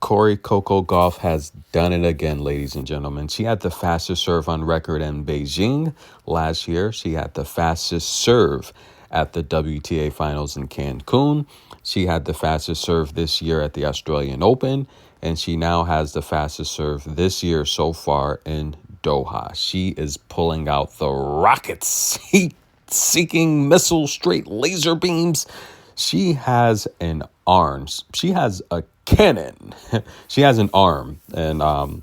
Corey Coco Gauff has done it again, ladies and gentlemen. She had the fastest serve on record in Beijing last year. She had the fastest serve at the WTA Finals in Cancun. She had the fastest serve this year at the Australian Open. And she now has the fastest serve this year so far in Doha. She is pulling out the rockets, heat-seeking missile straight laser beams. She has an arm. She has a cannon. She has an arm, and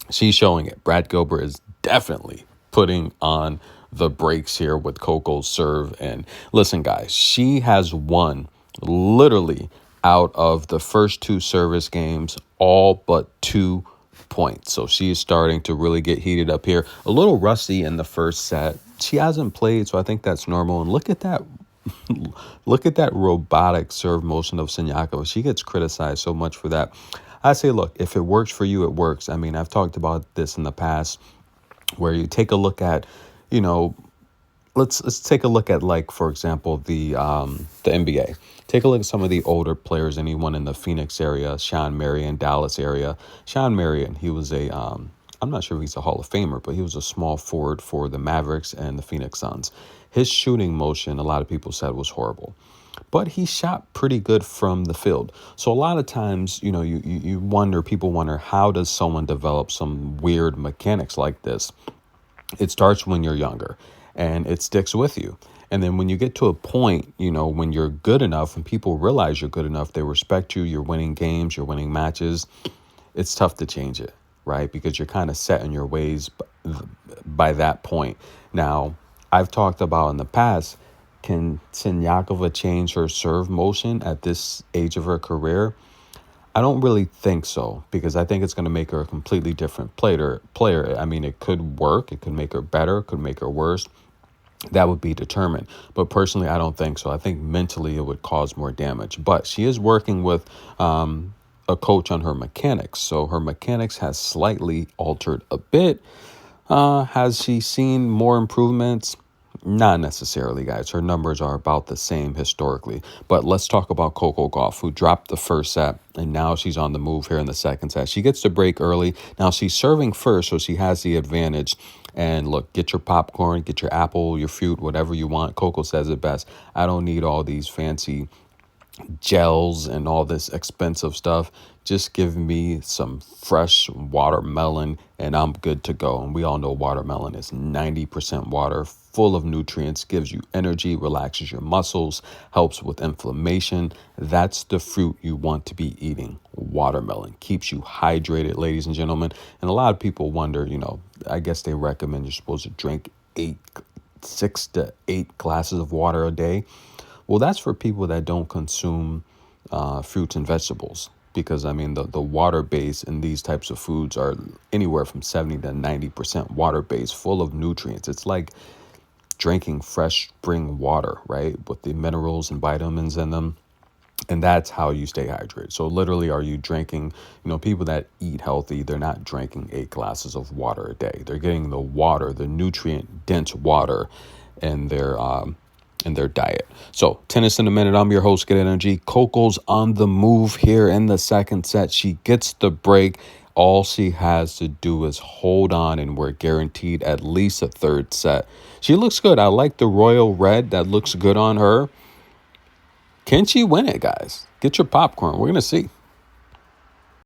she's showing it. Brad Gilbert is definitely putting on the brakes here with Coco's serve. And listen, guys, she has won literally out of the first two service games, all but 2 points. So she is starting to really get heated up here. A little rusty in the first set. She hasn't played, so I think that's normal. And look at that. Look at that robotic serve motion of Siniakova. She gets criticized so much for that. I say, look, if it works for you, it works. I mean, I've talked about this in the past where you take a look at, let's take a look at, like, for example, the NBA. Take a look at some of the older players, anyone in the Phoenix area, Sean Marion, Dallas area. Sean Marion, he was I'm not sure if he's a Hall of Famer, but he was a small forward for the Mavericks and the Phoenix Suns. His shooting motion, a lot of people said, was horrible. But he shot pretty good from the field. So a lot of times, you wonder, people wonder, how does someone develop some weird mechanics like this? It starts when you're younger, and it sticks with you. And then when you get to a point, when you're good enough, when people realize you're good enough, they respect you, you're winning games, you're winning matches, it's tough to change it, right? Because you're kind of set in your ways by that point. Now, I've talked about in the past, can Siniakova change her serve motion at this age of her career? I don't really think so, because I think it's going to make her a completely different player. I mean, it could work. It could make her better. It could make her worse. That would be determined. But personally, I don't think so. I think mentally it would cause more damage. But she is working with a coach on her mechanics. So her mechanics has slightly altered a bit. Has she seen more improvements? Not necessarily, guys. Her numbers are about the same historically. But let's talk about Coco Gauff, who dropped the first set, and now she's on the move here in the second set. She gets to break early. Now she's serving first, so she has the advantage. And look, get your popcorn, get your apple, your fruit, whatever you want. Coco says it best. I don't need all these fancy gels and all this expensive stuff. Just give me some fresh watermelon and I'm good to go. And we all know watermelon is 90% water, full of nutrients, gives you energy, relaxes your muscles, helps with inflammation. That's the fruit you want to be eating. Watermelon keeps you hydrated, ladies and gentlemen. And a lot of people wonder, I guess they recommend you're supposed to drink 6 to 8 glasses of water a day. Well, that's for people that don't consume fruits and vegetables, because, I mean, the water base in these types of foods are anywhere from 70 to 90% water base, full of nutrients. It's like drinking fresh spring water, right, with the minerals and vitamins in them. And that's how you stay hydrated. So literally, are you drinking, people that eat healthy, they're not drinking 8 glasses of water a day. They're getting the water, the nutrient dense water in their diet. So tennis in a minute. I'm your host, Get Energy. Coco's on the move here in the second set. She gets the break. All she has to do is hold on, and we're guaranteed at least a third set. She looks good. I like the royal red. That looks good on her. Can she win it, guys? Get your popcorn. We're going to see.